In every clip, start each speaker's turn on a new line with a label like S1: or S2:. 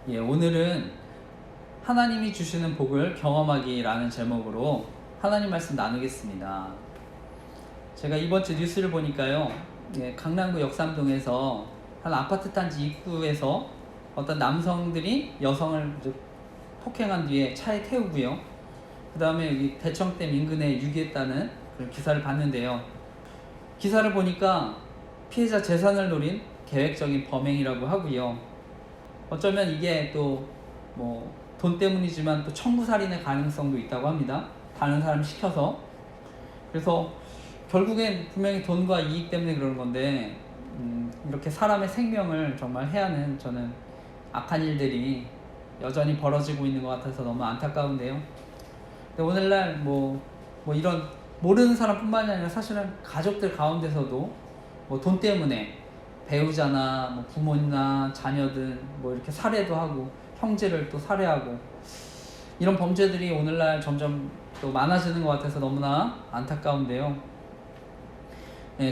S1: 오늘은 하나님이 주시는 복을 경험하기라는 제목으로 하나님 말씀 나누겠습니다. 제가 이번 주 뉴스를 보니까요, 강남구 역삼동에서 한 아파트 단지 입구에서 어떤 남성들이 여성을 폭행한 뒤에 차에 태우고요. 그 다음에 여기 대청댐 인근에 유기했다는 그런 기사를 봤는데요. 기사를 보니까 피해자 재산을 노린 계획적인 범행이라고 하고요. 어쩌면 이게 또 돈 때문이지만 또 청부살인의 가능성도 있다고 합니다. 다른 사람 시켜서. 그래서 결국엔 분명히 돈과 이익 때문에 그러는 건데 이렇게 사람의 생명을 정말 해하는 저는 악한 일들이 여전히 벌어지고 있는 것 같아서 너무 안타까운데요. 근데 오늘날 이런 모르는 사람뿐만이 아니라 사실은 가족들 가운데서도 돈 때문에 배우자나 부모나 자녀들 이렇게 살해도 하고 형제를 또 살해하고 이런 범죄들이 오늘날 점점 또 많아지는 것 같아서 너무나 안타까운데요.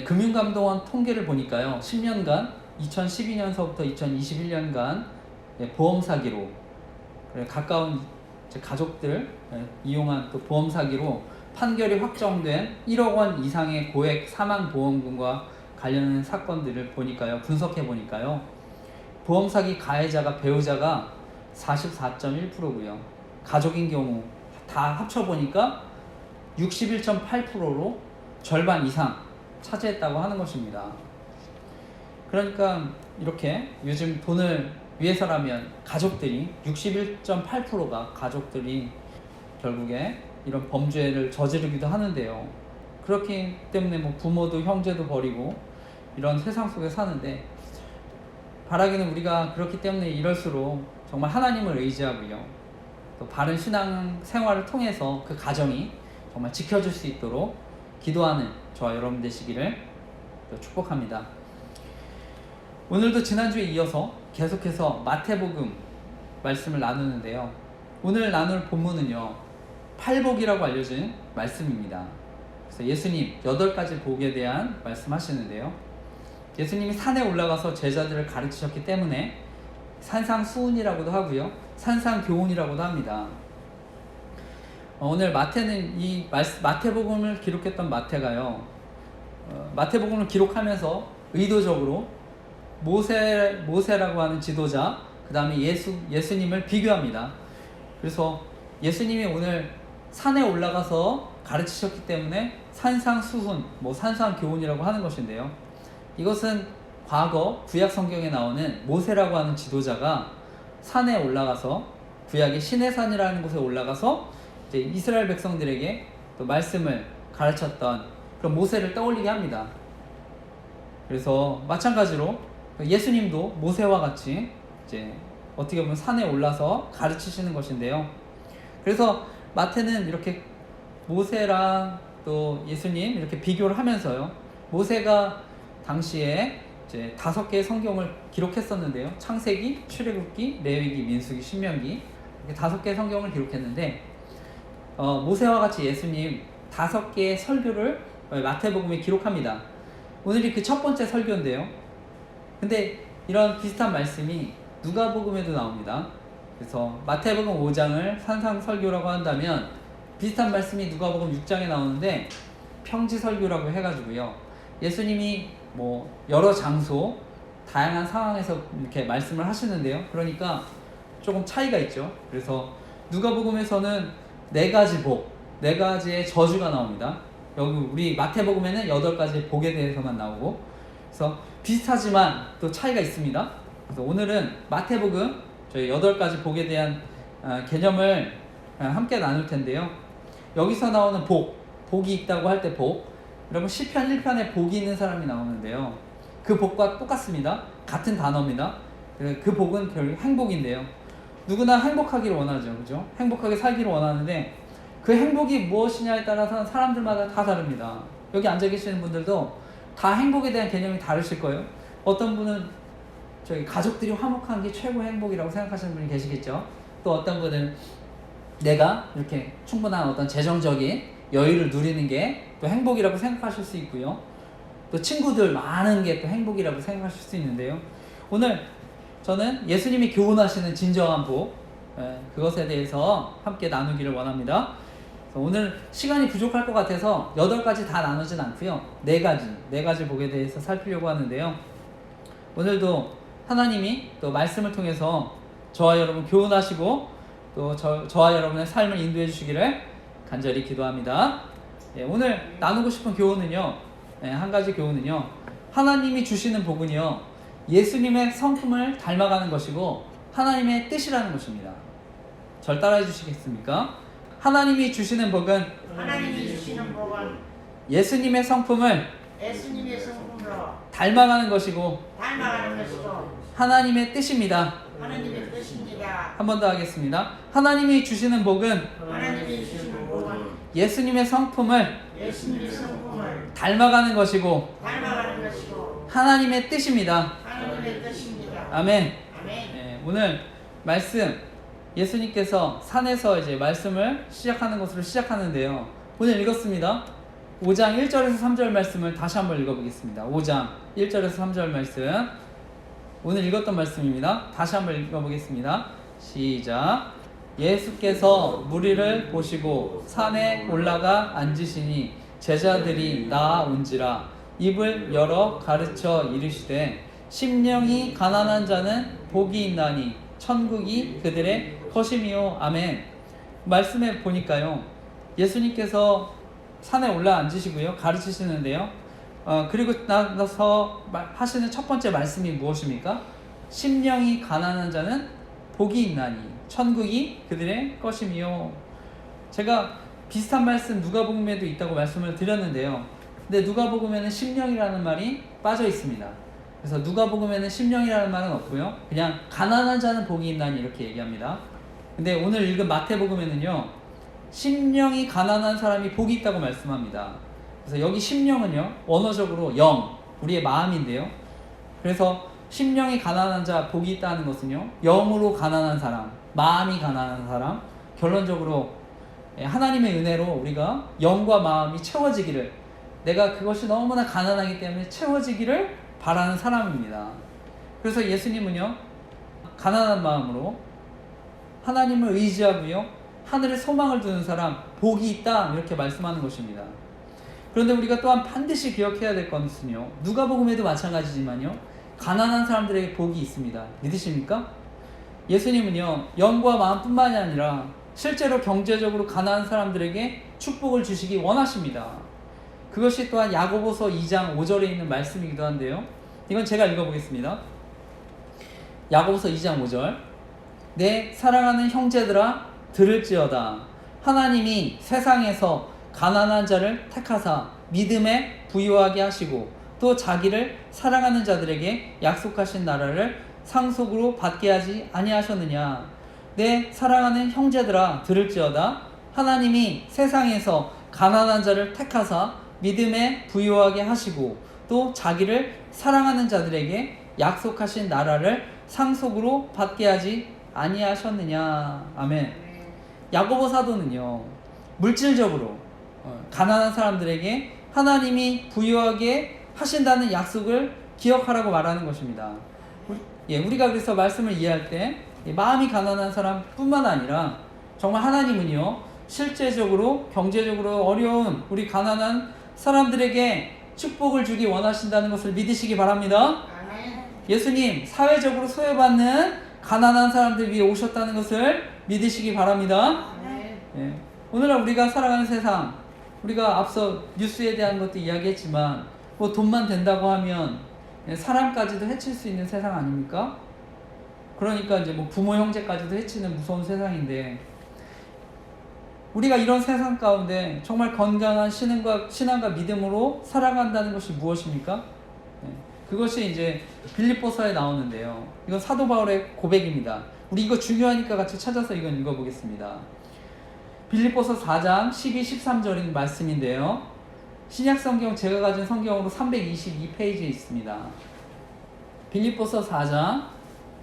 S1: 금융감독원 통계를 보니까요, 10년간 2012년서부터 2021년간 보험 사기로 가까운 가족들 이용한 또 보험 사기로 판결이 확정된 1억 원 이상의 고액 사망 보험금과 관련된 사건들을 보니까요, 분석해 보니까요, 보험 사기 가해자가 배우자가 44.1%고요. 가족인 경우 다 합쳐 보니까 61.8%로 절반 이상 차지했다고 하는 것입니다. 그러니까 이렇게 요즘 돈을 위해서라면 가족들이 61.8%가 가족들이 결국에 이런 범죄를 저지르기도 하는데요. 그렇기 때문에 부모도 형제도 버리고 이런 세상 속에 사는데, 바라기는 우리가 그렇기 때문에 이럴수록 정말 하나님을 의지하고요, 또 바른 신앙 생활을 통해서 그 가정이 정말 지켜줄 수 있도록 기도하는 저와 여러분 되시기를 축복합니다. 오늘도 지난주에 이어서 계속해서 마태복음 말씀을 나누는데요, 오늘 나눌 본문은요, 팔복이라고 알려진 말씀입니다. 그래서 예수님 8가지 복에 대한 말씀하시는데요, 예수님이 산에 올라가서 제자들을 가르치셨기 때문에 산상수훈이라고도 하고요, 산상교훈이라고도 합니다. 오늘 마태는 이 마태복음을 기록했던 마태가요, 마태복음을 기록하면서 의도적으로 모세라고 하는 지도자, 그 다음에 예수님을 비교합니다. 그래서 예수님이 오늘 산에 올라가서 가르치셨기 때문에 산상수훈, 산상교훈이라고 하는 것인데요, 이것은 과거 구약 성경에 나오는 모세라고 하는 지도자가 산에 올라가서, 구약의 시내산이라는 곳에 올라가서 이제 이스라엘 백성들에게 또 말씀을 가르쳤던 그런 모세를 떠올리게 합니다. 그래서 마찬가지로 예수님도 모세와 같이 이제 어떻게 보면 산에 올라서 가르치시는 것인데요. 그래서 마태는 이렇게 모세랑 또 예수님 이렇게 비교를 하면서요, 모세가 당시에 이제 5개의 성경을 기록했었는데요, 창세기, 출애굽기, 레위기, 민수기, 신명기, 이렇게 5개의 성경을 기록했는데, 모세와 같이 예수님 5개의 설교를 마태복음에 기록합니다. 오늘이 그 첫 번째 설교인데요, 근데 이런 비슷한 말씀이 누가복음에도 나옵니다. 그래서 마태복음 5장을 산상설교라고 한다면 비슷한 말씀이 누가복음 6장에 나오는데 평지설교라고 해가지고요, 예수님이 여러 장소 다양한 상황에서 이렇게 말씀을 하시는데요, 그러니까 조금 차이가 있죠. 그래서 누가복음에서는 4가지 복, 4가지의 저주가 나옵니다. 여기 우리 마태복음에는 8가지 복에 대해서만 나오고, 그래서 비슷하지만 또 차이가 있습니다. 그래서 오늘은 마태복음 저희 8가지 복에 대한 개념을 함께 나눌 텐데요, 여기서 나오는 복이 있다고 할 때 여러분 시편 1편에 복이 있는 사람이 나오는데요, 그 복과 똑같습니다. 같은 단어입니다. 그 복은 결국 행복인데요, 누구나 행복하기를 원하죠, 그죠? 행복하게 살기를 원하는데 그 행복이 무엇이냐에 따라서 사람들마다 다 다릅니다. 여기 앉아 계시는 분들도 다 행복에 대한 개념이 다르실 거예요. 어떤 분은 저희 가족들이 화목한 게 최고 행복이라고 생각하시는 분이 계시겠죠. 또 어떤 분은 내가 이렇게 충분한 어떤 재정적인 여유를 누리는 게 또 행복이라고 생각하실 수 있고요, 또 친구들 많은 게 또 행복이라고 생각하실 수 있는데요, 오늘 저는 예수님이 교훈하시는 진정한 복, 그것에 대해서 함께 나누기를 원합니다. 오늘 시간이 부족할 것 같아서 8가지 다 나누진 않고요. 4가지 복에 대해서 살피려고 하는데요. 오늘도 하나님이 또 말씀을 통해서 저와 여러분 교훈하시고 또 저와 여러분의 삶을 인도해 주시기를 간절히 기도합니다. 오늘 나누고 싶은 교훈은요, 한 가지 교훈은요, 하나님이 주시는 복은요, 예수님의 성품을 닮아가는 것이고 하나님의 뜻이라는 것입니다. 절 따라해 주시겠습니까? 하나님이 주시는 복은 예수님의 성품을 닮아가는 것이고 하나님의 뜻입니다. 한 번 더 하겠습니다. 하나님이 주시는 복은 예수님의 성품을 닮아가는 것이고 하나님의 뜻입니다. 아멘. 오늘 말씀, 예수님께서 산에서 이제 말씀을 시작하는 것으로 시작하는데요. 오늘 읽었습니다. 5장 1절에서 3절 말씀을 다시 한번 읽어보겠습니다. 5장 1절에서 3절 말씀, 오늘 읽었던 말씀입니다. 다시 한번 읽어보겠습니다. 시작. 예수께서 무리를 보시고 산에 올라가 앉으시니 제자들이 나아온지라 입을 열어 가르쳐 이르시되 심령이 가난한 자는 복이 있나니 천국이 그들의 것임이요. 아멘. 말씀에 보니까요, 예수님께서 산에 올라 앉으시고요, 가르치시는데요, 그리고 나서 하시는 첫 번째 말씀이 무엇입니까? 심령이 가난한 자는 복이 있나니 천국이 그들의 것임이요. 제가 비슷한 말씀 누가복음에도 있다고 말씀을 드렸는데요, 근데 누가복음에는 심령이라는 말이 빠져 있습니다. 그래서 누가복음에는 심령이라는 말은 없고요, 그냥 가난한 자는 복이 있나니 이렇게 얘기합니다. 근데 오늘 읽은 마태복음에는요, 심령이 가난한 사람이 복이 있다고 말씀합니다. 그래서 여기 심령은요, 원어적으로 영, 우리의 마음인데요, 그래서 심령이 가난한 자 복이 있다는 것은요, 영으로 가난한 사람, 마음이 가난한 사람, 결론적으로 하나님의 은혜로 우리가 영과 마음이 채워지기를, 내가 그것이 너무나 가난하기 때문에 채워지기를 바라는 사람입니다. 그래서 예수님은요, 가난한 마음으로 하나님을 의지하고요, 하늘에 소망을 두는 사람 복이 있다, 이렇게 말씀하는 것입니다. 그런데 우리가 또한 반드시 기억해야 될 것은요, 누가복음에도 마찬가지지만요, 가난한 사람들에게 복이 있습니다. 믿으십니까? 예수님은요, 영과 마음뿐만이 아니라 실제로 경제적으로 가난한 사람들에게 축복을 주시기 원하십니다. 그것이 또한 야고보서 2장 5절에 있는 말씀이기도 한데요, 이건 제가 읽어보겠습니다. 야고보서 2장 5절. 내 사랑하는 형제들아 들을지어다. 하나님이 세상에서 가난한 자를 택하사 믿음에 부유하게 하시고 또 자기를 사랑하는 자들에게 약속하신 나라를 상속으로 받게 하지 아니하셨느냐. 내 사랑하는 형제들아 들을지어다. 하나님이 세상에서 가난한 자를 택하사 믿음에 부유하게 하시고 또 자기를 사랑하는 자들에게 약속하신 나라를 상속으로 받게 하지 아니하셨느냐. 아멘. 야고보 사도는요, 물질적으로 가난한 사람들에게 하나님이 부유하게 하신다는 약속을 기억하라고 말하는 것입니다. 우리가 그래서 말씀을 이해할 때 마음이 가난한 사람뿐만 아니라 정말 하나님은요, 실제적으로 경제적으로 어려운 우리 가난한 사람들에게 축복을 주기 원하신다는 것을 믿으시기 바랍니다. 예수님 사회적으로 소외받는 가난한 사람들 위해 오셨다는 것을 믿으시기 바랍니다. 오늘날 우리가 살아가는 세상, 우리가 앞서 뉴스에 대한 것도 이야기했지만 뭐 돈만 된다고 하면 사람까지도 해칠 수 있는 세상 아닙니까? 그러니까 이제 뭐 부모 형제까지도 해치는 무서운 세상인데, 우리가 이런 세상 가운데 정말 건강한 신앙과 믿음으로 살아간다는 것이 무엇입니까? 그것이 이제 빌립보서에 나오는데요, 이건 사도 바울의 고백입니다. 우리 이거 중요하니까 같이 찾아서 이건 읽어보겠습니다. 빌립보서 4장 12, 13절인 말씀인데요, 신약성경 제가 가진 성경으로 322페이지에 있습니다. 빌립보서 4장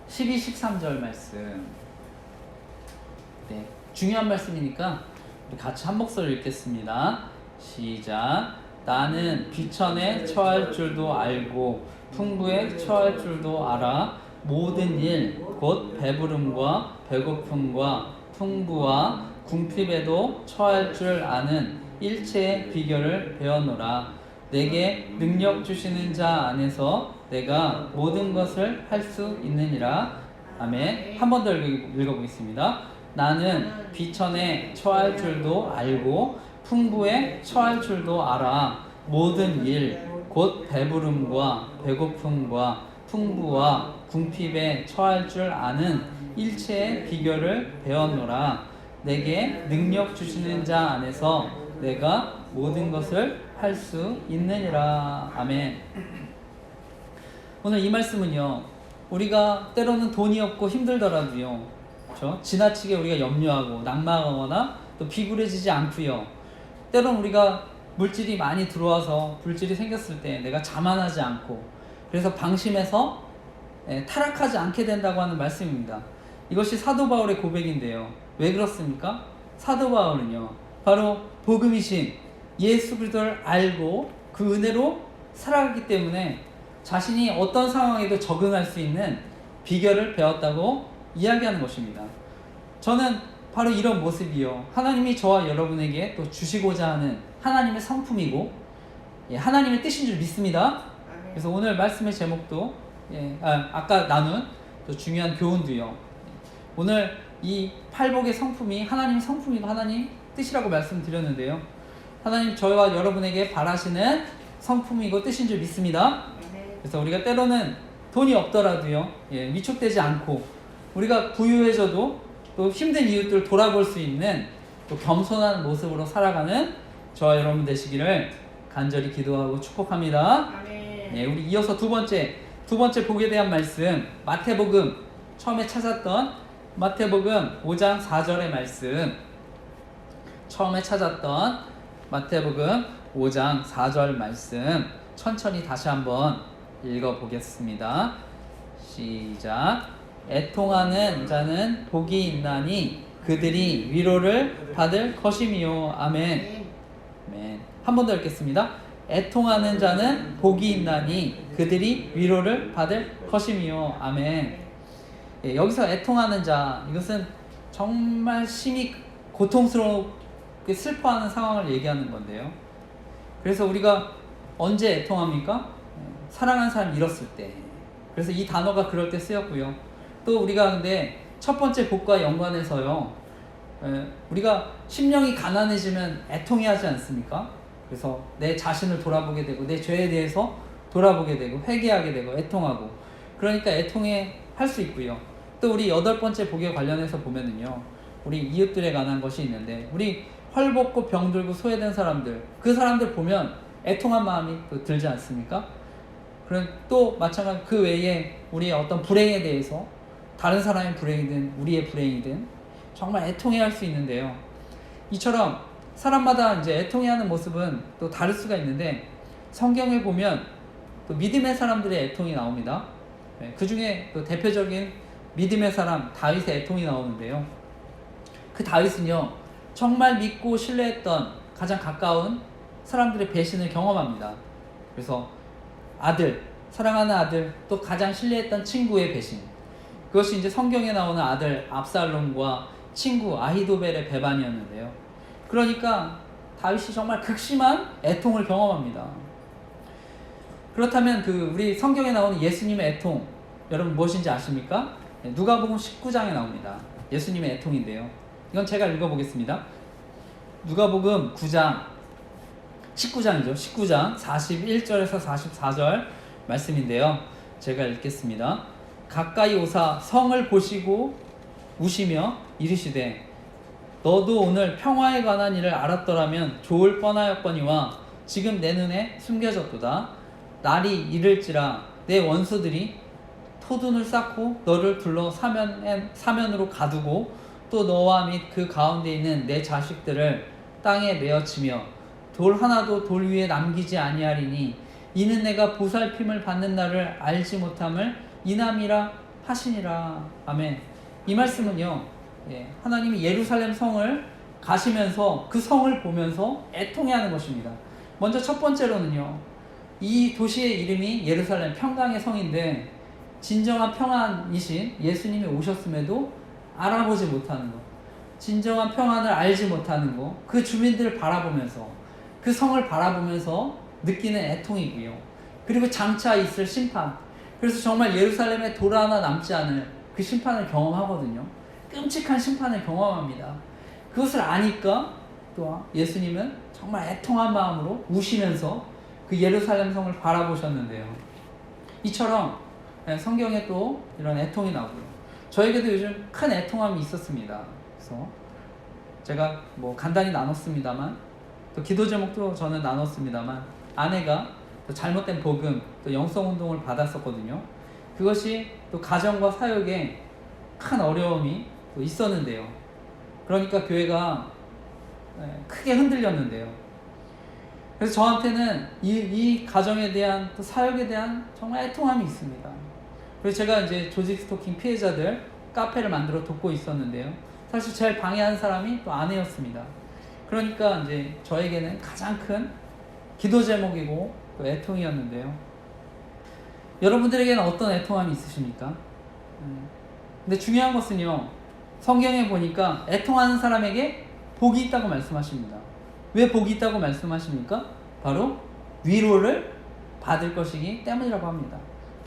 S1: 12, 13절 말씀. 중요한 말씀이니까 우리 같이 한 목소리로 읽겠습니다. 시작. 나는 비천에 처할 줄도 알고 풍부에 처할 줄도 알아. 모든 일 곧 배부름과 배고픔과 풍부와 궁핍에도 처할 줄 아는 일체의 비결을 배웠노라. 내게 능력 주시는 자 안에서 내가 모든 것을 할 수 있느니라. 아멘. 한 번 더 읽어보겠습니다. 나는 비천에 처할 줄도 알고 풍부에 처할 줄도 알아. 모든 일 곧 배부름과 배고픔과 풍부와 궁핍에 처할 줄 아는 일체의 비결을 배웠노라. 내게 능력 주시는 자 안에서 내가 모든 것을 할 수 있느니라. 아멘. 오늘 이 말씀은요, 우리가 때로는 돈이 없고 힘들더라도요, 그렇죠? 지나치게 우리가 염려하고 낙망하거나 또 비굴해지지 않고요, 때로는 우리가 물질이 많이 들어와서 불질이 생겼을 때 내가 자만하지 않고 그래서 방심해서 타락하지 않게 된다고 하는 말씀입니다. 이것이 사도 바울의 고백인데요. 왜 그렇습니까? 사도 바울은요, 바로 복음이신 예수 그리스도를 알고 그 은혜로 살아가기 때문에 자신이 어떤 상황에도 적응할 수 있는 비결을 배웠다고 이야기하는 것입니다. 저는 바로 이런 모습이요, 하나님이 저와 여러분에게 또 주시고자 하는 하나님의 성품이고 하나님의 뜻인 줄 믿습니다. 그래서 오늘 말씀의 제목도 아까 나눈 또 중요한 교훈도요, 오늘 이 팔복의 성품이 하나님 성품이고 하나님 뜻이라고 말씀드렸는데요, 하나님 저와 여러분에게 바라시는 성품이고 뜻인 줄 믿습니다. 그래서 우리가 때로는 돈이 없더라도요, 위축되지 않고 우리가 부유해져도 또 힘든 이웃들을 돌아볼 수 있는 또 겸손한 모습으로 살아가는 저와 여러분 되시기를 간절히 기도하고 축복합니다. 우리 이어서 두 번째 복에 대한 말씀, 마태복음 처음에 찾았던 마태복음 5장 4절의 말씀, 처음에 찾았던 마태복음 5장 4절 말씀 천천히 다시 한번 읽어보겠습니다. 시작. 애통하는 자는 복이 있나니 그들이 위로를 받을 것이미요. 아멘. 아멘. 한 번 더 읽겠습니다. 애통하는 자는 복이 있나니 그들이 위로를 받을 것이미요. 아멘. 여기서 애통하는 자, 이것은 정말 심히 고통스럽게 슬퍼하는 상황을 얘기하는 건데요. 그래서 우리가 언제 애통합니까? 사랑하는 사람 잃었을 때. 그래서 이 단어가 그럴 때 쓰였고요. 또 우리가 근데 첫 번째 복과 연관해서요, 우리가 심령이 가난해지면 애통해하지 않습니까? 그래서 내 자신을 돌아보게 되고 내 죄에 대해서 돌아보게 되고 회개하게 되고 애통하고, 그러니까 애통해 할 수 있고요. 또 우리 여덟 번째 복에 관련해서 보면은요, 우리 이웃들에 관한 것이 있는데, 우리 헐벗고 병들고 소외된 사람들, 그 사람들 보면 애통한 마음이 또 들지 않습니까? 그럼 또 마찬가지 그 외에 우리의 어떤 불행에 대해서, 다른 사람의 불행이든 우리의 불행이든 정말 애통해할 수 있는데요, 이처럼 사람마다 이제 애통해하는 모습은 또 다를 수가 있는데, 성경에 보면 또 믿음의 사람들의 애통이 나옵니다. 그 중에 또 대표적인 믿음의 사람 다윗의 애통이 나오는데요, 그 다윗은요 정말 믿고 신뢰했던 가장 가까운 사람들의 배신을 경험합니다. 그래서 아들, 사랑하는 아들, 또 가장 신뢰했던 친구의 배신, 그것이 이제 성경에 나오는 아들 압살롬과 친구 아히도벨의 배반이었는데요. 그러니까 다윗이 정말 극심한 애통을 경험합니다. 그렇다면 우리 성경에 나오는 예수님의 애통, 여러분 무엇인지 아십니까? 누가복음 19장에 나옵니다. 예수님의 애통인데요, 이건 제가 읽어보겠습니다. 누가복음 19장이죠. 19장 41절에서 44절 말씀인데요, 제가 읽겠습니다. 가까이 오사 성을 보시고 우시며 이르시되 너도 오늘 평화에 관한 일을 알았더라면 좋을 뻔하였거니와 지금 내 눈에 숨겨졌도다. 날이 이를지라 내 원수들이 토둔을 쌓고 너를 둘러 사면으로 가두고 또 너와 및 그 가운데 있는 내 자식들을 땅에 메어치며 돌 하나도 돌 위에 남기지 아니하리니 이는 내가 보살핌을 받는 날을 알지 못함을 이남이라 하시니라. 아멘. 이 말씀은요, 하나님이 예루살렘 성을 가시면서 그 성을 보면서 애통해하는 것입니다. 먼저 첫 번째로는요, 이 도시의 이름이 예루살렘 평강의 성인데 진정한 평안이신 예수님이 오셨음에도 알아보지 못하는 것, 진정한 평안을 알지 못하는 것, 그 주민들을 바라보면서, 그 성을 바라보면서 느끼는 애통이고요. 그리고 장차 있을 심판, 그래서 정말 예루살렘에 돌 하나 남지 않을 그 심판을 경험하거든요. 끔찍한 심판을 경험합니다. 그것을 아니까 또 예수님은 정말 애통한 마음으로 우시면서 그 예루살렘 성을 바라보셨는데요. 이처럼 성경에 또 이런 애통이 나오고요. 저에게도 요즘 큰 애통함이 있었습니다. 그래서 제가 뭐 간단히 나눴습니다만, 또 기도 제목도 저는 나눴습니다만, 아내가 또 잘못된 복음, 또 영성 운동을 받았었거든요. 그것이 또 가정과 사역에 큰 어려움이 또 있었는데요. 그러니까 교회가 크게 흔들렸는데요. 그래서 저한테는 이 가정에 대한 또 사역에 대한 정말 애통함이 있습니다. 그래서 제가 이제 조직 스토킹 피해자들 카페를 만들어 돕고 있었는데요. 사실 제일 방해한 사람이 또 아내였습니다. 그러니까 이제 저에게는 가장 큰 기도 제목이고 또 애통이었는데요. 여러분들에게는 어떤 애통함이 있으십니까? 근데 중요한 것은요, 성경에 보니까 애통하는 사람에게 복이 있다고 말씀하십니다. 왜 복이 있다고 말씀하십니까? 바로 위로를 받을 것이기 때문이라고 합니다.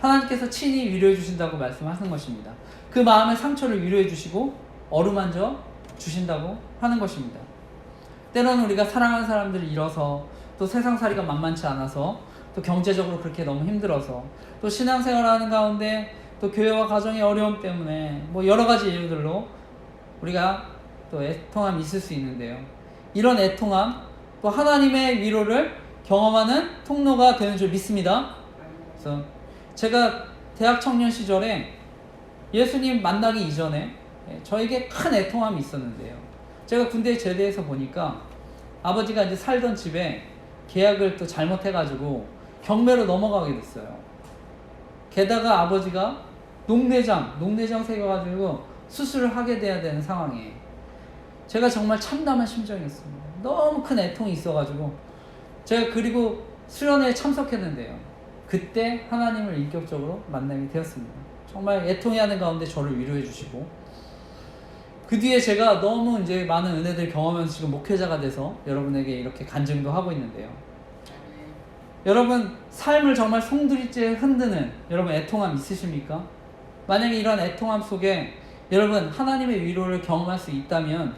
S1: 하나님께서 친히 위로해 주신다고 말씀하는 것입니다. 그 마음의 상처를 위로해 주시고 어루만져 주신다고 하는 것입니다. 때로는 우리가 사랑하는 사람들을 잃어서, 또 세상살이가 만만치 않아서, 또 경제적으로 그렇게 너무 힘들어서, 또 신앙생활하는 가운데 또 교회와 가정의 어려움 때문에 뭐 여러 가지 이유들로 우리가 또 애통함이 있을 수 있는데요. 이런 애통함, 또 하나님의 위로를 경험하는 통로가 되는 줄 믿습니다. 그래서 제가 대학 청년 시절에 예수님 만나기 이전에 저에게 큰 애통함이 있었는데요. 제가 군대에 제대해서 보니까 아버지가 이제 살던 집에 계약을 또 잘못해가지고 경매로 넘어가게 됐어요. 게다가 아버지가 녹내장 새겨가지고 수술을 하게 돼야 되는 상황에 제가 정말 참담한 심정이었습니다. 너무 큰 애통이 있어가지고 제가 그리고 수련회에 참석했는데요. 그때 하나님을 인격적으로 만나게 되었습니다. 정말 애통해 하는 가운데 저를 위로해 주시고, 그 뒤에 제가 너무 이제 많은 은혜들 경험하면서 지금 목회자가 돼서 여러분에게 이렇게 간증도 하고 있는데요. 여러분 삶을 정말 송두리째 흔드는 여러분 애통함 있으십니까? 만약에 이런 애통함 속에 여러분 하나님의 위로를 경험할 수 있다면,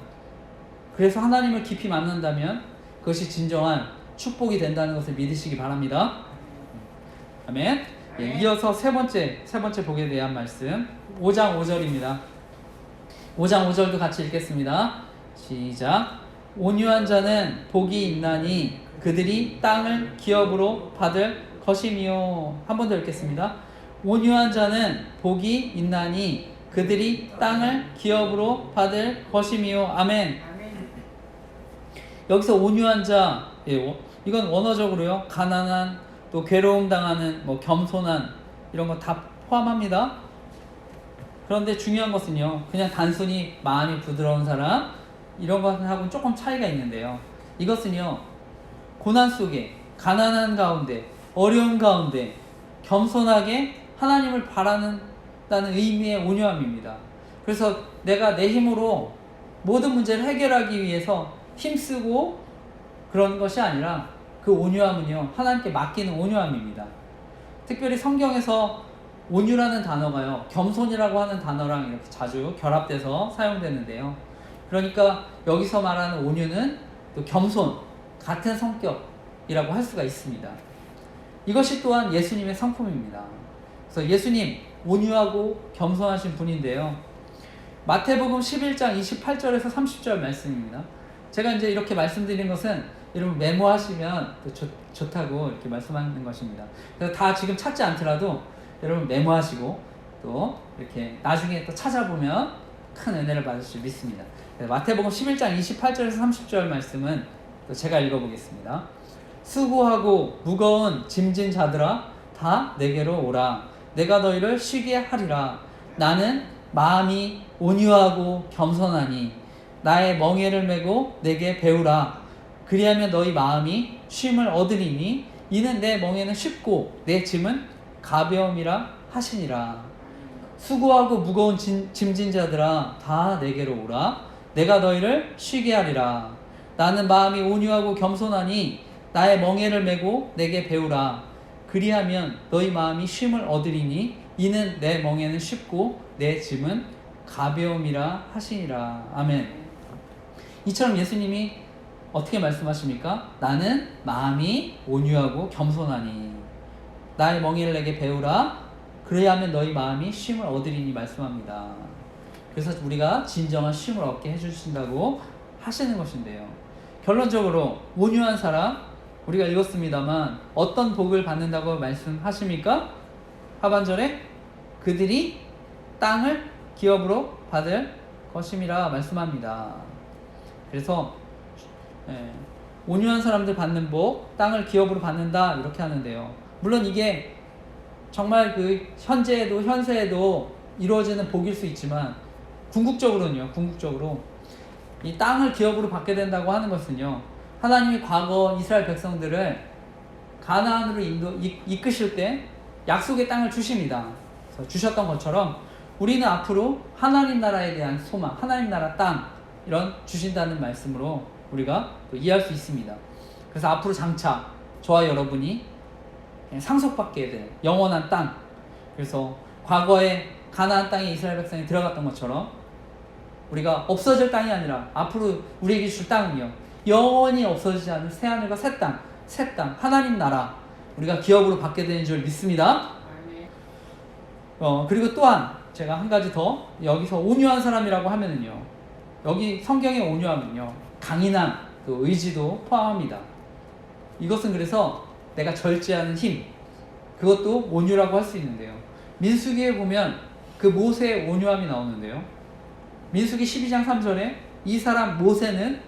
S1: 그래서 하나님을 깊이 만난다면 그것이 진정한 축복이 된다는 것을 믿으시기 바랍니다. 아멘. 이어서 세 번째 복에 대한 말씀 5장 5절입니다. 5장 5절도 같이 읽겠습니다. 시작. 온유한 자는 복이 있나니 그들이 땅을 기업으로 받을 것이미요. 한 번 더 읽겠습니다. 온유한 자는 복이 있나니 그들이 땅을 기업으로 받을 것이미요. 아멘. 여기서 온유한 자, 이건 원어적으로요, 가난한, 또 괴로움 당하는, 뭐 겸손한, 이런 거 다 포함합니다. 그런데 중요한 것은요, 그냥 단순히 마음이 부드러운 사람, 이런 것하고는 조금 차이가 있는데요. 이것은요, 고난 속에, 가난한 가운데, 어려운 가운데 겸손하게 하나님을 바라는다는 의미의 온유함입니다. 그래서 내가 내 힘으로 모든 문제를 해결하기 위해서 힘쓰고 그런 것이 아니라, 그 온유함은요, 하나님께 맡기는 온유함입니다. 특별히 성경에서 온유라는 단어가요, 겸손이라고 하는 단어랑 이렇게 자주 결합돼서 사용되는데요. 그러니까 여기서 말하는 온유는 또 겸손, 같은 성격이라고 할 수가 있습니다. 이것이 또한 예수님의 성품입니다. 그래서 예수님 온유하고 겸손하신 분인데요. 마태복음 11장 28절에서 30절 말씀입니다. 제가 이제 이렇게 말씀드린 것은 여러분 메모하시면 또 좋다고 이렇게 말씀하는 것입니다. 그래서 다 지금 찾지 않더라도 여러분 메모하시고 또 이렇게 나중에 또 찾아보면 큰 은혜를 받을 줄 믿습니다. 마태복음 11장 28절에서 30절 말씀은 또 제가 읽어보겠습니다. 수고하고 무거운 짐진 자들아 다 내게로 오라. 내가 너희를 쉬게 하리라. 나는 마음이 온유하고 겸손하니 나의 멍에를 메고 내게 배우라. 그리하면 너희 마음이 쉼을 얻으리니 이는 내 멍에는 쉽고 내 짐은 가벼움이라 하시니라. 수고하고 무거운 짐진 자들아 다 내게로 오라. 내가 너희를 쉬게 하리라. 나는 마음이 온유하고 겸손하니 나의 멍에를 메고 내게 배우라. 그리하면 너희 마음이 쉼을 얻으리니 이는 내 멍에는 쉽고 내 짐은 가벼움이라 하시니라. 아멘. 이처럼 예수님이 어떻게 말씀하십니까? 나는 마음이 온유하고 겸손하니 나의 멍에를 내게 배우라. 그래야면 너희 마음이 쉼을 얻으리니 말씀합니다. 그래서 우리가 진정한 쉼을 얻게 해주신다고 하시는 것인데요. 결론적으로 온유한 사람, 우리가 읽었습니다만 어떤 복을 받는다고 말씀하십니까? 하반절에 그들이 땅을 기업으로 받을 것임이라 말씀합니다. 그래서 온유한 사람들 받는 복, 땅을 기업으로 받는다 이렇게 하는데요. 물론 이게 정말 그 현재에도 현세에도 이루어지는 복일 수 있지만 궁극적으로는요. 궁극적으로 이 땅을 기업으로 받게 된다고 하는 것은요. 하나님이 과거 이스라엘 백성들을 가나안으로 이끄실 때 약속의 땅을 주십니다. 그래서 주셨던 것처럼 우리는 앞으로 하나님 나라에 대한 소망, 하나님 나라 땅 이런 주신다는 말씀으로 우리가 또 이해할 수 있습니다. 그래서 앞으로 장차 저와 여러분이 상속받게 될 영원한 땅, 그래서 과거에 가나안 땅에 이스라엘 백성이 들어갔던 것처럼 우리가 없어질 땅이 아니라 앞으로 우리에게 줄 땅은요 영원히 없어지지 않을 새하늘과 새 땅 하나님 나라 우리가 기업으로 받게 되는 줄 믿습니다. 그리고 또한 제가 한 가지 더, 여기서 온유한 사람이라고 하면은요, 여기 성경의 온유함은요 강인함, 또 의지도 포함합니다. 이것은 그래서 내가 절제하는 힘, 그것도 온유라고 할 수 있는데요. 민수기에 보면 그 모세의 온유함이 나오는데요. 민수기 12장 3절에 이 사람 모세는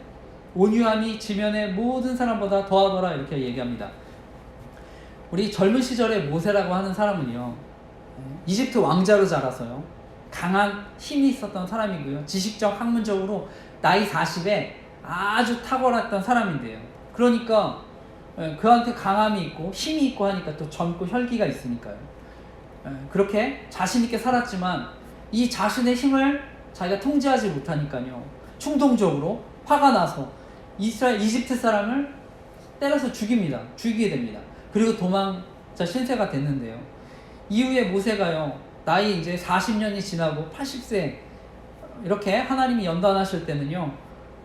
S1: 온유함이 지면의 모든 사람보다 더하더라 이렇게 얘기합니다. 우리 젊은 시절에 모세라고 하는 사람은요, 이집트 왕자로 자라서요 강한 힘이 있었던 사람이고요, 지식적 학문적으로 나이 40에 아주 탁월했던 사람인데요. 그러니까 그한테 강함이 있고 힘이 있고 하니까 또 젊고 혈기가 있으니까요. 그렇게 자신 있게 살았지만 이 자신의 힘을 자기가 통제하지 못하니까요, 충동적으로 화가 나서 이집트 사람을 때려서 죽이게 됩니다. 그리고 도망자 신세가 됐는데요. 이후에 모세가요, 나이 이제 40년이 지나고 80세 이렇게 하나님이 연단하실 때는요,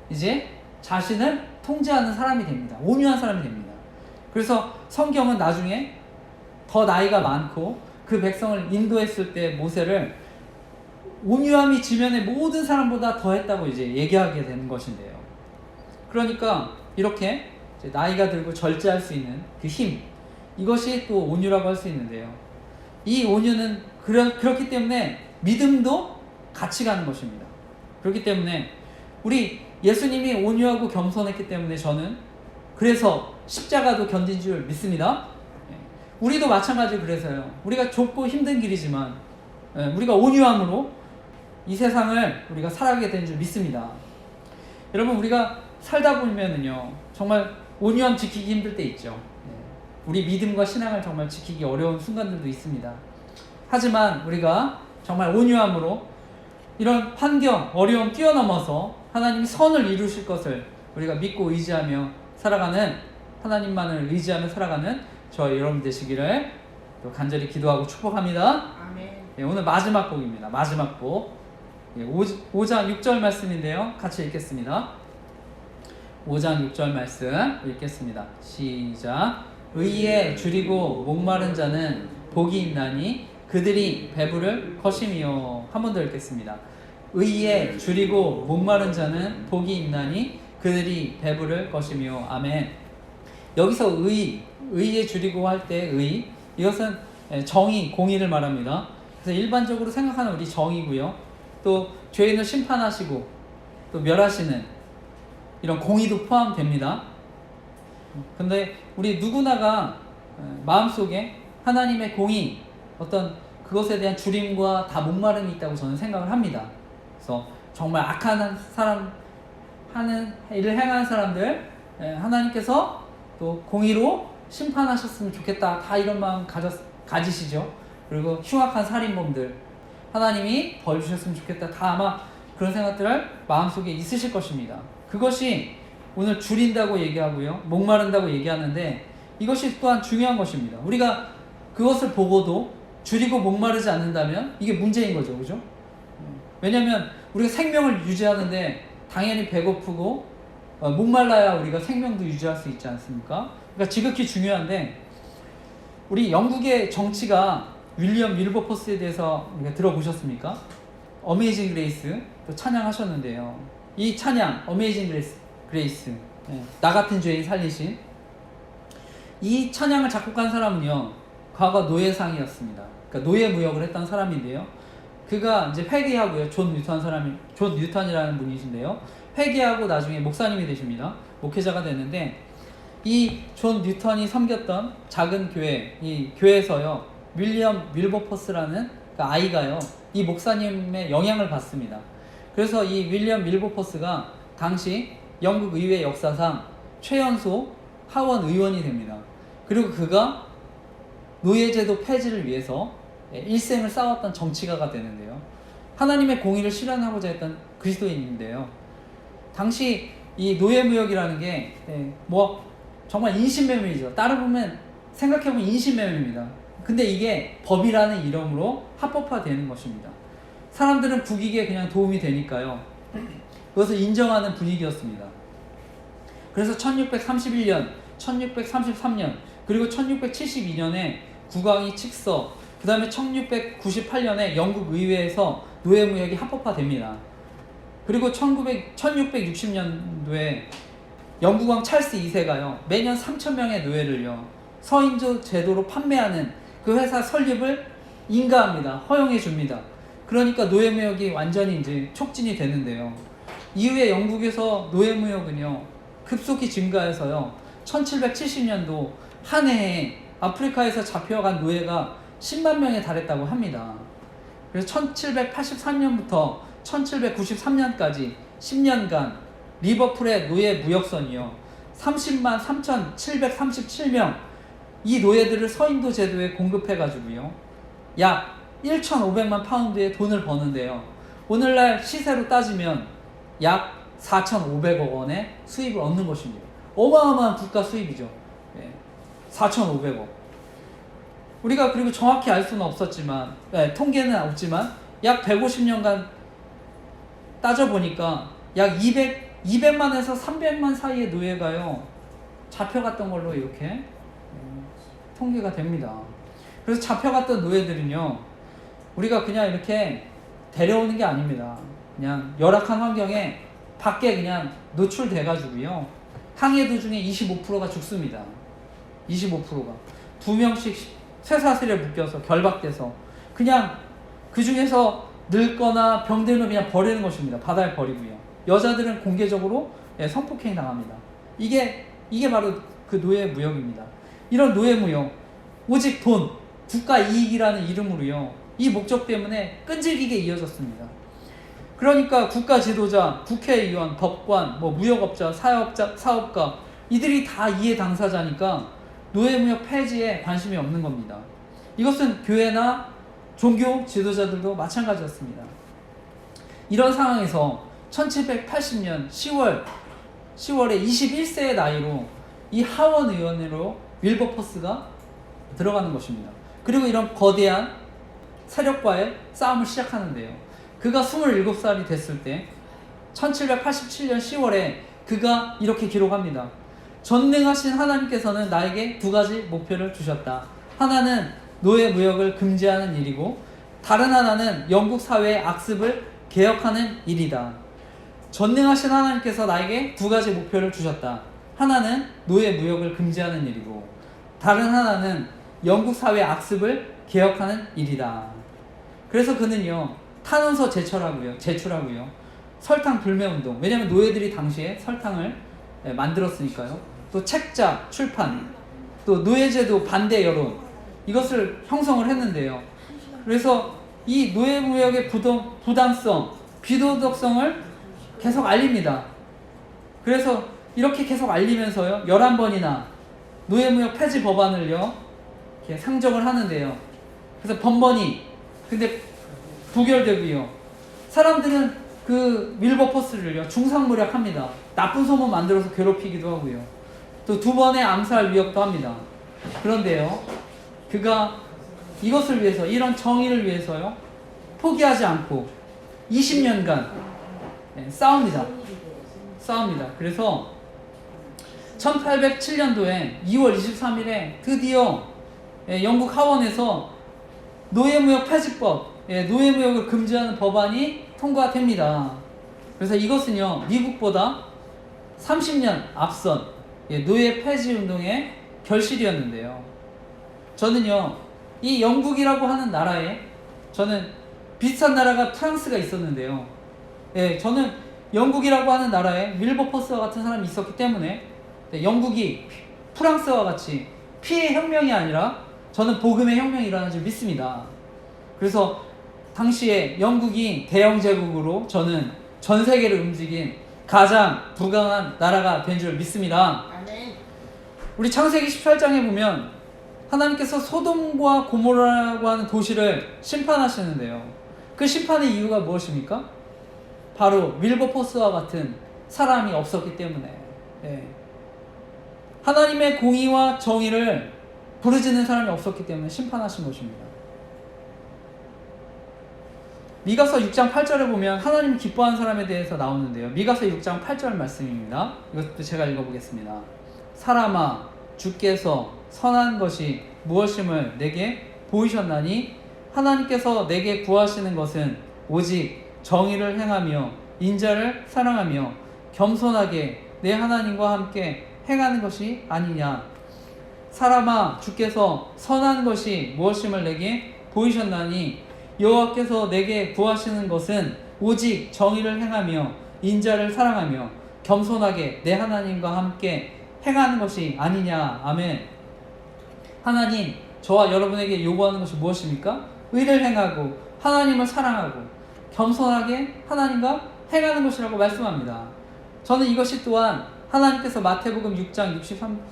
S1: 이제 자신을 통제하는 사람이 됩니다. 온유한 사람이 됩니다. 그래서 성경은 나중에 더 나이가 많고 그 백성을 인도했을 때 모세를 온유함이 지면의 모든 사람보다 더했다고 이제 얘기하게 되는 것인데요. 그러니까 이렇게 이제 나이가 들고 절제할 수 있는 그 힘, 이것이 또 온유라고 할 수 있는데요. 이 온유는 그렇기 때문에 믿음도 같이 가는 것입니다. 그렇기 때문에 우리 예수님이 온유하고 겸손했기 때문에 저는 그래서 십자가도 견딘 줄 믿습니다. 우리도 마찬가지. 그래서요, 우리가 좁고 힘든 길이지만 우리가 온유함으로 이 세상을 우리가 살아가게 된 줄 믿습니다. 여러분, 우리가 살다 보면은요 정말 온유함 지키기 힘들 때 있죠. 우리 믿음과 신앙을 정말 지키기 어려운 순간들도 있습니다. 하지만 우리가 정말 온유함으로 이런 환경, 어려움 뛰어넘어서 하나님이 선을 이루실 것을 우리가 믿고 의지하며 살아가는, 하나님만을 의지하며 살아가는 저희 여러분 되시기를 또 간절히 기도하고 축복합니다.
S2: 아멘.
S1: 오늘 마지막 곡입니다. 마지막 곡 5장 6절 말씀인데요, 같이 읽겠습니다. 5장 6절 말씀 읽겠습니다. 시작. 의에 줄이고 목마른 자는 복이 있나니 그들이 배부를 것임이요. 한 번 더 읽겠습니다. 의에 줄이고 목마른 자는 복이 있나니 그들이 배부를 것이며. 아멘. 여기서 의에 줄이고 할 때 의, 이것은 정의, 공의를 말합니다. 그래서 일반적으로 생각하는 우리 정의고요, 또 죄인을 심판하시고 또 멸하시는 이런 공의도 포함됩니다. 근데 우리 누구나가 마음속에 하나님의 공의, 어떤 그것에 대한 줄임과 다 목마름이 있다고 저는 생각을 합니다. 그래서 정말 악한 사람, 하는 일을 행하는 사람들 하나님께서 또 공의로 심판하셨으면 좋겠다, 다 이런 마음 가지시죠. 그리고 흉악한 살인범들, 하나님이 벌 주셨으면 좋겠다. 다 아마 그런 생각들 마음속에 있으실 것입니다. 그것이 오늘 줄인다고 얘기하고요, 목마른다고 얘기하는데 이것이 또한 중요한 것입니다. 우리가 그것을 보고도 줄이고 목마르지 않는다면 이게 문제인 거죠. 그죠? 왜냐하면 우리가 생명을 유지하는데 당연히 배고프고 목말라야 우리가 생명도 유지할 수 있지 않습니까? 그러니까 지극히 중요한데, 우리 영국의 정치가 윌리엄 윌버포스에 대해서 들어보셨습니까? 어메이징 그레이스 또 찬양하셨는데요. 이 찬양 어메이징 그레이스, 나 같은 죄인 살리신, 이 찬양을 작곡한 사람은요, 과거 노예상이었습니다. 그러니까 노예 무역을 했던 사람인데요. 그가 이제 회개하고요, 존 뉴턴이라는 분이신데요. 회개하고 나중에 목사님이 되십니다. 목회자가 되는데, 이 존 뉴턴이 섬겼던 작은 교회, 이 교회에서요, 윌리엄 윌버포스라는 그 아이가요, 이 목사님의 영향을 받습니다. 그래서 이 윌리엄 윌버포스가 당시 영국 의회 역사상 최연소 하원 의원이 됩니다. 그리고 그가 노예제도 폐지를 위해서 일생을 싸웠던 정치가가 되는데요. 하나님의 공의를 실현하고자 했던 그리스도인인데요. 당시 이 노예무역이라는 게 정말 인신매매이죠. 따라보면, 생각해보면 인신매매입니다. 근데 이게 법이라는 이름으로 합법화되는 것입니다. 사람들은 국익에 그냥 도움이 되니까요, 그것을 인정하는 분위기였습니다. 그래서 1631년, 1633년, 그리고 1672년에 국왕이 칙서, 그 다음에 1698년에 영국 의회에서 노예무역이 합법화됩니다. 그리고 1660년도에 영국왕 찰스 2세가요, 매년 3,000명의 노예를요, 서인조 제도로 판매하는 그 회사 설립을 인가합니다. 허용해 줍니다. 그러니까 노예무역이 완전히 이제 촉진이 되는데요. 이후에 영국에서 노예무역은요, 급속히 증가해서요, 1770년도 한 해에 아프리카에서 잡혀간 노예가 10만 명에 달했다고 합니다. 그래서 1783년부터 1793년까지 10년간 리버풀의 노예 무역선이요, 30만 3,737명, 이 노예들을 서인도 제도에 공급해가지고요, 약 1,500만 파운드의 돈을 버는데요. 오늘날 시세로 따지면 약 4,500억 원의 수입을 얻는 것입니다. 어마어마한 국가 수입이죠. 4,500억. 우리가 그리고 정확히 알 수는 없었지만, 통계는 없지만 약 150년간 따져보니까 약 200만에서 300만 사이의 노예가요, 잡혀갔던 걸로 이렇게 통계가 됩니다. 그래서 잡혀갔던 노예들은요, 우리가 그냥 이렇게 데려오는 게 아닙니다. 그냥 열악한 환경에 밖에 그냥 노출돼가지고요, 항해 도중에 25%가 죽습니다. 25%가 2명씩 쇠사슬에 묶여서 결박돼서 그냥 그 중에서 늙거나 병들면 그냥 버리는 것입니다. 바다에 버리고요. 여자들은 공개적으로 성폭행 당합니다. 이게 바로 그 노예 무역입니다. 이런 노예 무역, 오직 돈, 국가 이익이라는 이름으로요, 이 목적 때문에 끈질기게 이어졌습니다. 그러니까 국가 지도자, 국회의원, 법관, 무역업자, 사업가, 이들이 다 이해 당사자니까 노예무역 폐지에 관심이 없는 겁니다. 이것은 교회나 종교 지도자들도 마찬가지였습니다. 이런 상황에서 1780년 10월에 21세의 나이로 이 하원 의원으로 윌버포스가 들어가는 것입니다. 그리고 이런 거대한 세력과의 싸움을 시작하는데요. 그가 27살이 됐을 때 1787년 10월에 그가 이렇게 기록합니다. 전능하신 하나님께서는 나에게 두 가지 목표를 주셨다. 하나는 노예 무역을 금지하는 일이고, 다른 하나는 영국 사회의 악습을 개혁하는 일이다. 전능하신 하나님께서 나에게 두 가지 목표를 주셨다. 하나는 노예 무역을 금지하는 일이고, 다른 하나는 영국 사회의 악습을 개혁하는 일이다. 그래서 그는요, 탄원서 제출하고요, 설탕 불매 운동, 왜냐하면 노예들이 당시에 설탕을 만들었으니까요, 또 책자 출판, 또 노예제도 반대 여론, 이것을 형성을 했는데요. 그래서 이 노예무역의 부당성, 비도덕성을 계속 알립니다. 그래서 이렇게 계속 알리면서요, 11번이나 노예무역 폐지 법안을요, 이렇게 상정을 하는데요. 그래서 번번이, 근데 부결되고요. 사람들은 그 윌버포스를요 중상모략합니다. 나쁜 소문 만들어서 괴롭히기도 하고요. 또 2번의 암살 위협도 합니다. 그런데요, 그가 이것을 위해서, 이런 정의를 위해서요 포기하지 않고 20년간 싸웁니다. 그래서 1807년도에 2월 23일에 드디어 영국 하원에서 노예무역 폐지법, 노예무역을 금지하는 법안이 통과됩니다. 그래서 이것은요 미국보다 30년 앞선 노예 폐지 운동의 결실이었는데요. 저는요 이 영국이라고 하는 나라에, 저는 비슷한 나라가 프랑스가 있었는데요. 저는 영국이라고 하는 나라에 윌버포스와 같은 사람이 있었기 때문에 영국이 프랑스와 같이 피해 혁명이 아니라 저는 복음의 혁명이 일어난 줄 믿습니다. 그래서 당시에 영국이 대영 제국으로 저는 전 세계를 움직인 가장 부강한 나라가 된 줄 믿습니다.
S2: 아멘.
S1: 우리 창세기 18장에 보면 하나님께서 소돔과 고모라라고 하는 도시를 심판하시는데요. 그 심판의 이유가 무엇입니까? 바로 윌버포스와 같은 사람이 없었기 때문에, 하나님의 공의와 정의를 부르짖는 사람이 없었기 때문에 심판하신 것입니다. 미가서 6장 8절에 보면 하나님 기뻐하는 사람에 대해서 나오는데요. 미가서 6장 8절 말씀입니다. 이것도 제가 읽어보겠습니다. 사람아, 주께서 선한 것이 무엇임을 내게 보이셨나니 하나님께서 내게 구하시는 것은 오직 정의를 행하며 인자를 사랑하며 겸손하게 내 하나님과 함께 행하는 것이 아니냐. 사람아, 주께서 선한 것이 무엇임을 내게 보이셨나니 여호와께서 내게 구하시는 것은 오직 정의를 행하며 인자를 사랑하며 겸손하게 내 하나님과 함께 행하는 것이 아니냐. 아멘. 하나님, 저와 여러분에게 요구하는 것이 무엇입니까? 의를 행하고 하나님을 사랑하고 겸손하게 하나님과 행하는 것이라고 말씀합니다. 저는 이것이 또한 하나님께서 마태복음 6장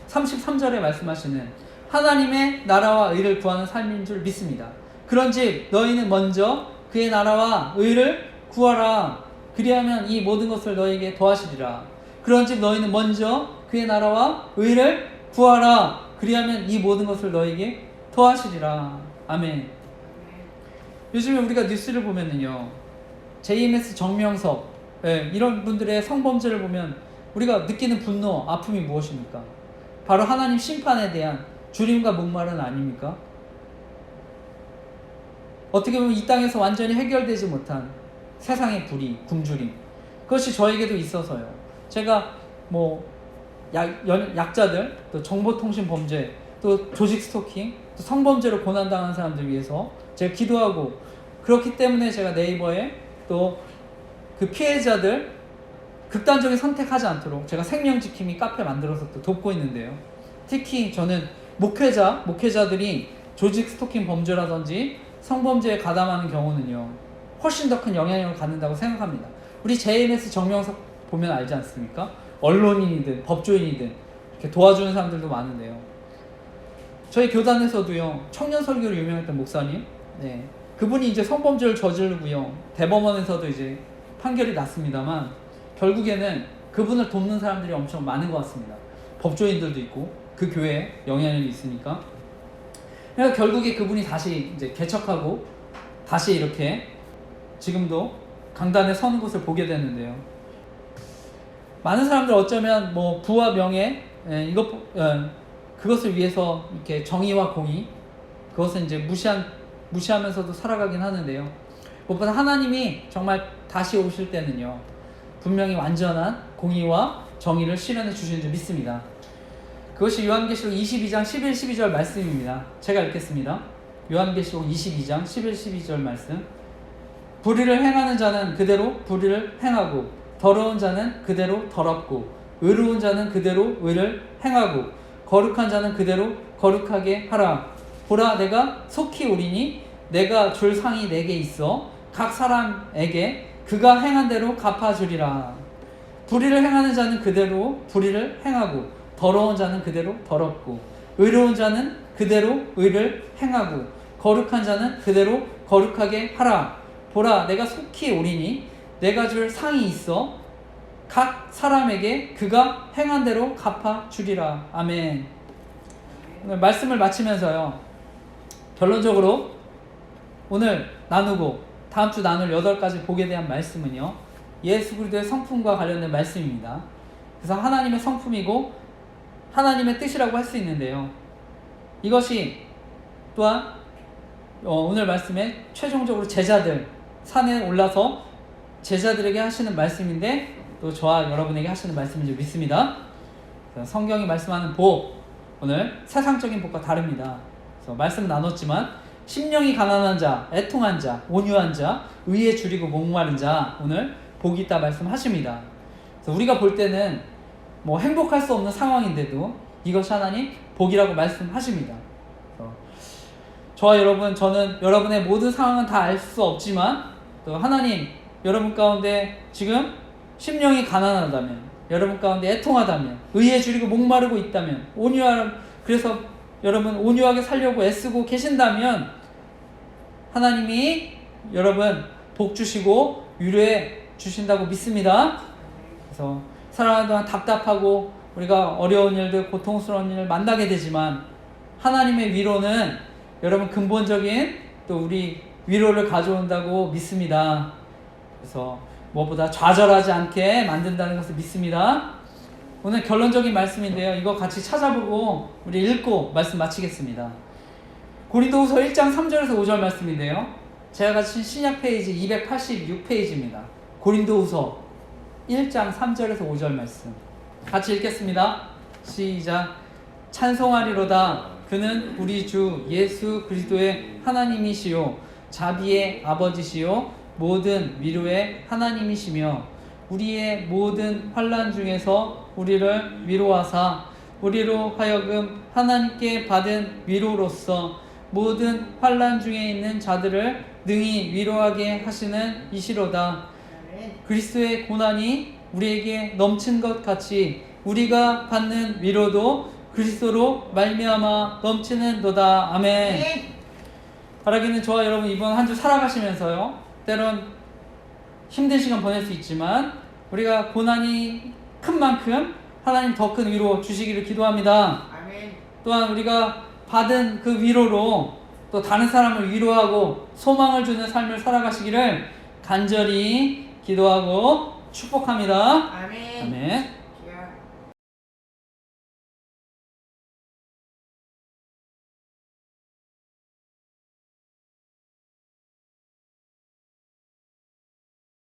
S1: 33절에 말씀하시는 하나님의 나라와 의를 구하는 삶인 줄 믿습니다. 그런즉 너희는 먼저 그의 나라와 의를 구하라. 그리하면 이 모든 것을 너희에게 더하시리라. 그런즉 너희는 먼저 그의 나라와 의를 구하라. 그리하면 이 모든 것을 너희에게 더하시리라. 아멘. 요즘에 우리가 뉴스를 보면은요, JMS 정명석, 이런 분들의 성범죄를 보면 우리가 느끼는 분노, 아픔이 무엇입니까? 바로 하나님 심판에 대한 주림과 목마른 아닙니까? 어떻게 보면 이 땅에서 완전히 해결되지 못한 세상의 불의, 굶주림, 그것이 저에게도 있어서요. 제가 약자들, 또 정보통신 범죄, 또 조직 스토킹, 또 성범죄로 고난당하는 사람들 위해서 제가 기도하고, 그렇기 때문에 제가 네이버에 또 그 피해자들 극단적인 선택하지 않도록 제가 생명지킴이 카페 만들어서 또 돕고 있는데요. 특히 저는 목회자들이 조직 스토킹 범죄라든지 성범죄에 가담하는 경우는요, 훨씬 더 큰 영향력을 갖는다고 생각합니다. 우리 JMS 정명석 보면 알지 않습니까? 언론인이든 법조인이든 이렇게 도와주는 사람들도 많은데요. 저희 교단에서도요, 청년 설교로 유명했던 목사님, 그분이 이제 성범죄를 저지르고요, 대법원에서도 이제 판결이 났습니다만 결국에는 그분을 돕는 사람들이 엄청 많은 것 같습니다. 법조인들도 있고 그 교회에 영향력이 있으니까. 그래서 결국에 그분이 다시 이제 개척하고 다시 이렇게 지금도 강단에 서는 것을 보게 됐는데요. 많은 사람들 어쩌면 부와 명예, 그것을 위해서 이렇게 정의와 공의, 그것은 이제 무시하면서도 살아가긴 하는데요. 무엇보다 하나님이 정말 다시 오실 때는요, 분명히 완전한 공의와 정의를 실현해 주시는 줄 믿습니다. 그것이 요한계시록 22장 11, 12절 말씀입니다. 제가 읽겠습니다. 요한계시록 22장 11, 12절 말씀. 불의를 행하는 자는 그대로 불의를 행하고, 더러운 자는 그대로 더럽고, 의로운 자는 그대로 의를 행하고, 거룩한 자는 그대로 거룩하게 하라. 보라, 내가 속히 오리니 내가 줄 상이 내게 있어 각 사람에게 그가 행한 대로 갚아주리라. 불의를 행하는 자는 그대로 불의를 행하고, 더러운 자는 그대로 더럽고, 의로운 자는 그대로 의를 행하고, 거룩한 자는 그대로 거룩하게 하라. 보라 내가 속히 오리니 내가 줄 상이 있어 각 사람에게 그가 행한 대로 갚아 주리라. 아멘. 오늘 말씀을 마치면서요, 결론적으로 오늘 나누고 다음 주 나눌 8가지 복에 대한 말씀은요, 예수 그리스도의 성품과 관련된 말씀입니다. 그래서 하나님의 성품이고 하나님의 뜻이라고 할 수 있는데요, 이것이 또한 오늘 말씀에 최종적으로 제자들 산에 올라서 제자들에게 하시는 말씀인데 또 저와 여러분에게 하시는 말씀인 줄 믿습니다. 성경이 말씀하는 복, 오늘 세상적인 복과 다릅니다. 그래서 말씀 나눴지만 심령이 가난한 자, 애통한 자, 온유한 자, 의에 줄이고 목마른 자, 오늘 복이 있다 말씀하십니다. 그래서 우리가 볼 때는 뭐 행복할 수 없는 상황인데도 이것이 하나님 복이라고 말씀하십니다. 저와 여러분, 저는 여러분의 모든 상황은 다 알 수 없지만 또 하나님 여러분 가운데 지금 심령이 가난하다면, 여러분 가운데 애통하다면, 의에 줄이고 목마르고 있다면, 그래서 여러분 온유하게 살려고 애쓰고 계신다면 하나님이 여러분 복 주시고 위로해 주신다고 믿습니다. 그래서 살아가는 동안 답답하고 우리가 어려운 일들, 고통스러운 일을 만나게 되지만 하나님의 위로는 여러분 근본적인 또 우리 위로를 가져온다고 믿습니다. 그래서 무엇보다 좌절하지 않게 만든다는 것을 믿습니다. 오늘 결론적인 말씀인데요, 이거 같이 찾아보고 우리 읽고 말씀 마치겠습니다. 고린도후서 1장 3절에서 5절 말씀인데요, 제가 가진 신약 페이지 286페이지입니다. 고린도후서 1장 3절에서 5절 말씀 같이 읽겠습니다. 시작. 찬송하리로다. 그는 우리 주 예수 그리스도의 하나님이시요 자비의 아버지시요 모든 위로의 하나님이시며 우리의 모든 환난 중에서 우리를 위로하사 우리로 하여금 하나님께 받은 위로로서 모든 환난 중에 있는 자들을 능히 위로하게 하시는 이시로다. 그리스도의 고난이 우리에게 넘친 것 같이 우리가 받는 위로도 그리스도로 말미암아 넘치는도다. 아멘. 바라기는 저와 여러분 이번 한 주 살아가시면서요, 때론 힘든 시간 보낼 수 있지만 우리가 고난이 큰 만큼 하나님 더 큰 위로 주시기를 기도합니다. 아멘. 또한 우리가 받은 그 위로로 또 다른 사람을 위로하고 소망을 주는 삶을 살아가시기를 간절히 기도하고 축복합니다. 아멘. 아멘.